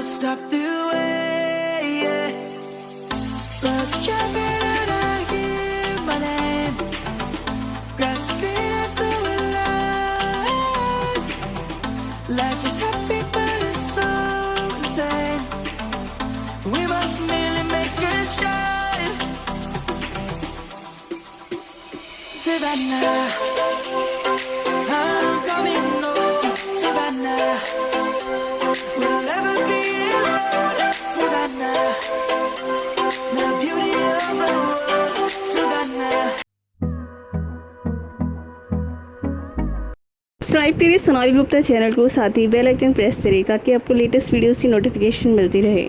stop the way, yeah. Birds chirping and I hear my name, grasping into a life. Life is happy but it's so insane. We must merely make a start. Savannah, I'm coming home. Savannah, we'll never be alone. Savannah, the beauty of the world. Savannah. Subscribe करिए Sonali Gupta channel को, साथ ही bell icon press करिए ताकि आपको latest videos की notification मिलती रहे।